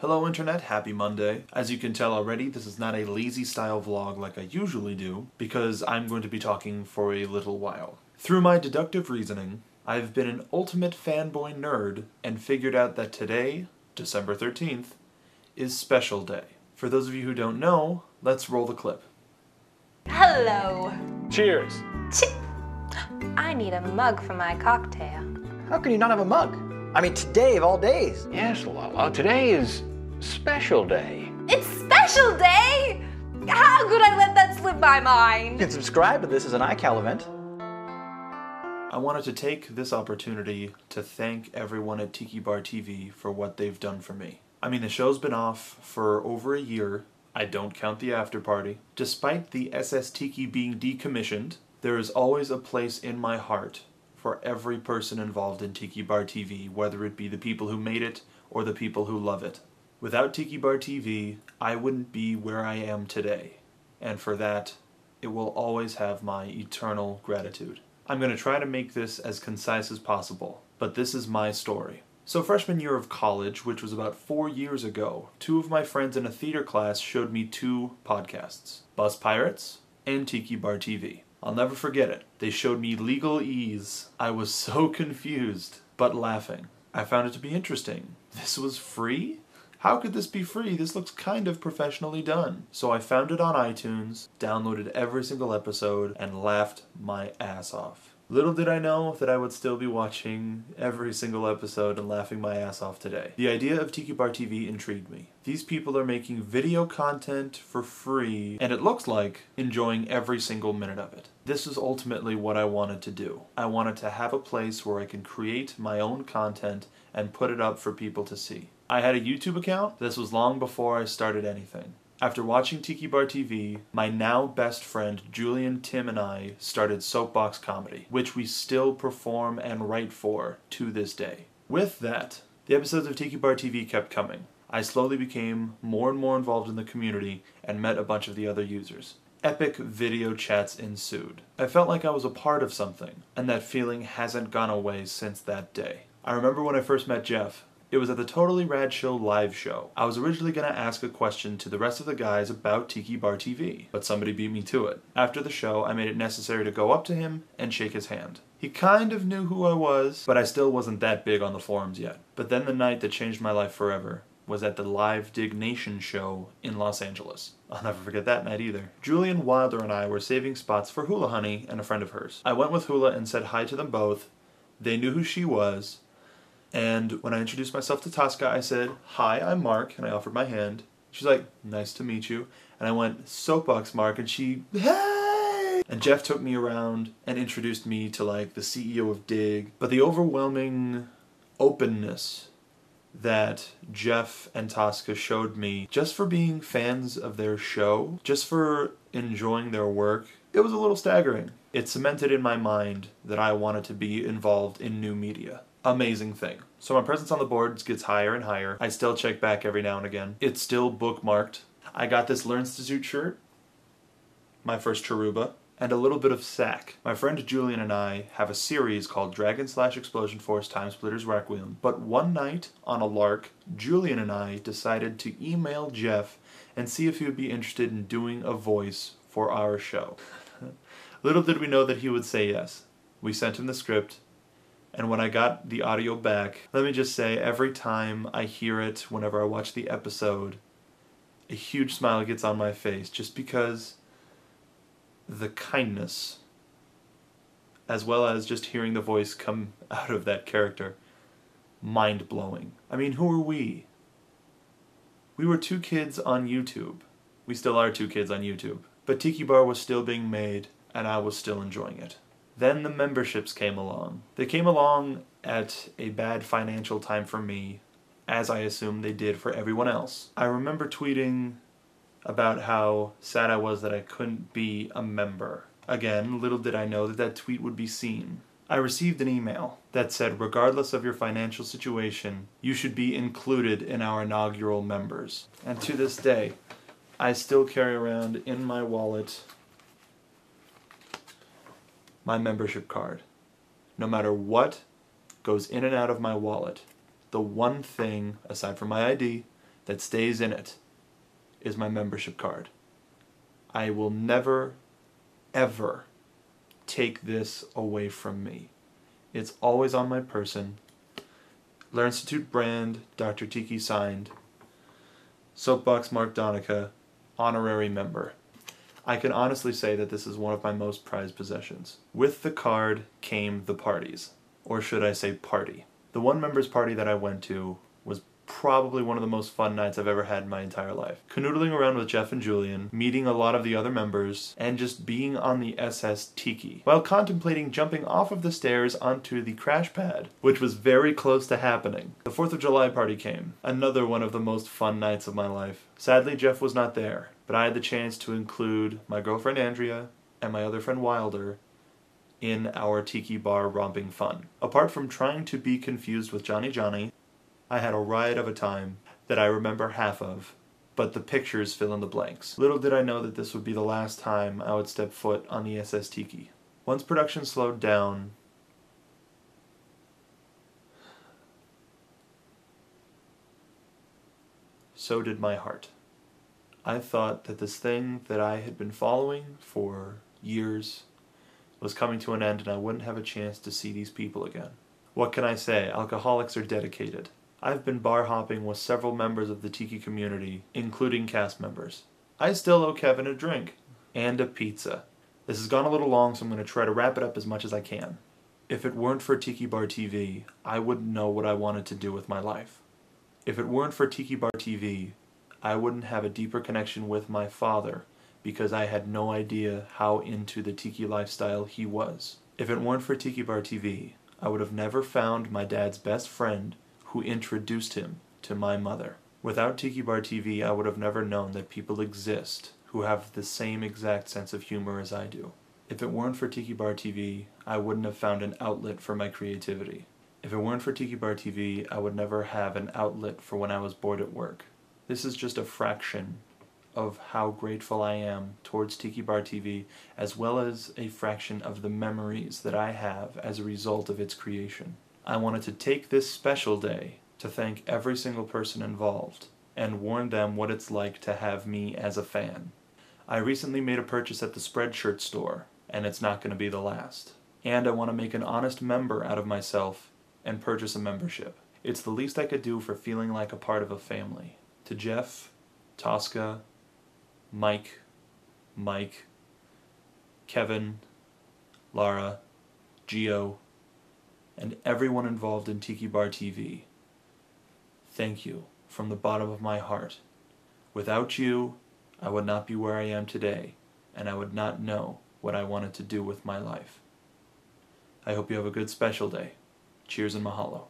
Hello Internet, happy Monday. As you can tell already, this is not a lazy style vlog like I usually do, because I'm going to be talking for a little while. Through my deductive reasoning, I've been an ultimate fanboy nerd and figured out that today, December 13th, is Special Day. For those of you who don't know, let's roll the clip. Hello. Cheers. I need a mug for my cocktail. How can you not have a mug? I mean, today of all days. Yes, Lala, today is Special Day. It's Special Day! How could I let that slip my You mind? can subscribe to this as an iCal event. I wanted to take this opportunity to thank everyone at Tiki Bar TV for what they've done for me. I mean, the show's been off for over a year. I don't count the after party. Despite the SS Tiki being decommissioned, there is always a place in my heart for every person involved in Tiki Bar TV, whether it be the people who made it or the people who love it. Without Tiki Bar TV, I wouldn't be where I am today, and for that, it will always have my eternal gratitude. I'm going to try to make this as concise as possible, but this is my story. So freshman year of college, which was about 4 years ago, two of my friends in a theater class showed me two podcasts, Bus Pirates and Tiki Bar TV. I'll never forget it. They showed me Legalese. I was so confused, but laughing. I found it to be interesting. This was free? How could this be free? This looks kind of professionally done. So I found it on iTunes, downloaded every single episode, and laughed my ass off. Little did I know that I would still be watching every single episode and laughing my ass off today. The idea of Tiki Bar TV intrigued me. These people are making video content for free, and it looks like enjoying every single minute of it. This is ultimately what I wanted to do. I wanted to have a place where I can create my own content and put it up for people to see. I had a YouTube account. This was long before I started anything. After watching Tiki Bar TV, my now best friend Julian, Tim, and I started Soapbox Comedy, which we still perform and write for to this day. With that, the episodes of Tiki Bar TV kept coming. I slowly became more and more involved in the community and met a bunch of the other users. Epic video chats ensued. I felt like I was a part of something, and that feeling hasn't gone away since that day. I remember when I first met Jeff. It was at the Totally Rad Show live show. I was originally going to ask a question to the rest of the guys about Tiki Bar TV, but somebody beat me to it. After the show, I made it necessary to go up to him and shake his hand. He kind of knew who I was, but I still wasn't that big on the forums yet. But then the night that changed my life forever was at the Live Dig Nation show in Los Angeles. I'll never forget that night either. Julian Wilder and I were saving spots for Hula Honey and a friend of hers. I went with Hula and said hi to them both. They knew who she was. And when I introduced myself to Tosca, I said, "Hi, I'm Mark," and I offered my hand. She's like, "Nice to meet you." And I went, "Soapbox Mark," and she, "Hey!" And Jeff took me around and introduced me to like the CEO of Dig. But the overwhelming openness that Jeff and Tosca showed me just for being fans of their show, just for enjoying their work, it was a little staggering. It cemented in my mind that I wanted to be involved in new media. Amazing thing. So my presence on the boards gets higher and higher. I still check back every now and again. It's still bookmarked. I got this Learnstitute shirt, my first Charuba, and a little bit of sack. My friend Julian and I have a series called Dragon/Explosion Force Timesplitters Requiem, but one night on a lark, Julian and I decided to email Jeff and see if he would be interested in doing a voice for our show. Little did we know that he would say yes. We sent him the script. And when I got the audio back, let me just say, every time I hear it, whenever I watch the episode, a huge smile gets on my face, just because the kindness, as well as just hearing the voice come out of that character, mind-blowing. I mean, who are we? We were two kids on YouTube. We still are two kids on YouTube. But Tiki Bar was still being made, and I was still enjoying it. Then the memberships came along. They came along at a bad financial time for me, as I assume they did for everyone else. I remember tweeting about how sad I was that I couldn't be a member. Again, little did I know that that tweet would be seen. I received an email that said, "Regardless of your financial situation, you should be included in our inaugural members." And to this day, I still carry around in my wallet my membership card. No matter what goes in and out of my wallet, the one thing, aside from my ID, that stays in it is my membership card. I will never, ever take this away from me. It's always on my person. Learn Institute brand, Dr. Tiki signed. Soapbox Mark Donica, honorary member. I can honestly say that this is one of my most prized possessions. With the card came the parties. Or should I say party. The one members party that I went to was probably one of the most fun nights I've ever had in my entire life. Canoodling around with Jeff and Julian, meeting a lot of the other members, and just being on the SS Tiki, while contemplating jumping off of the stairs onto the crash pad, which was very close to happening. The 4th of July party came, another one of the most fun nights of my life. Sadly, Jeff was not there, but I had the chance to include my girlfriend Andrea and my other friend Wilder in our Tiki Bar romping fun. Apart from trying to be confused with Johnny, I had a riot of a time that I remember half of, but the pictures fill in the blanks. Little did I know that this would be the last time I would step foot on the SS Tiki. Once production slowed down, so did my heart. I thought that this thing that I had been following for years was coming to an end and I wouldn't have a chance to see these people again. What can I say? Alcoholics are dedicated. I've been bar hopping with several members of the Tiki community, including cast members. I still owe Kevin a drink. And a pizza. This has gone a little long, so I'm going to try to wrap it up as much as I can. If it weren't for Tiki Bar TV, I wouldn't know what I wanted to do with my life. If it weren't for Tiki Bar TV, I wouldn't have a deeper connection with my father because I had no idea how into the Tiki lifestyle he was. If it weren't for Tiki Bar TV, I would have never found my dad's best friend who introduced him to my mother. Without Tiki Bar TV, I would have never known that people exist who have the same exact sense of humor as I do. If it weren't for Tiki Bar TV, I wouldn't have found an outlet for my creativity. If it weren't for Tiki Bar TV, I would never have an outlet for when I was bored at work. This is just a fraction of how grateful I am towards Tiki Bar TV, as well as a fraction of the memories that I have as a result of its creation. I wanted to take this special day to thank every single person involved and warn them what it's like to have me as a fan. I recently made a purchase at the Spreadshirt store, and it's not going to be the last. And I want to make an honest member out of myself and purchase a membership. It's the least I could do for feeling like a part of a family. To Jeff, Tosca, Mike, Kevin, Lara, Gio, and everyone involved in Tiki Bar TV, thank you from the bottom of my heart. Without you, I would not be where I am today, and I would not know what I wanted to do with my life. I hope you have a good special day. Cheers and mahalo.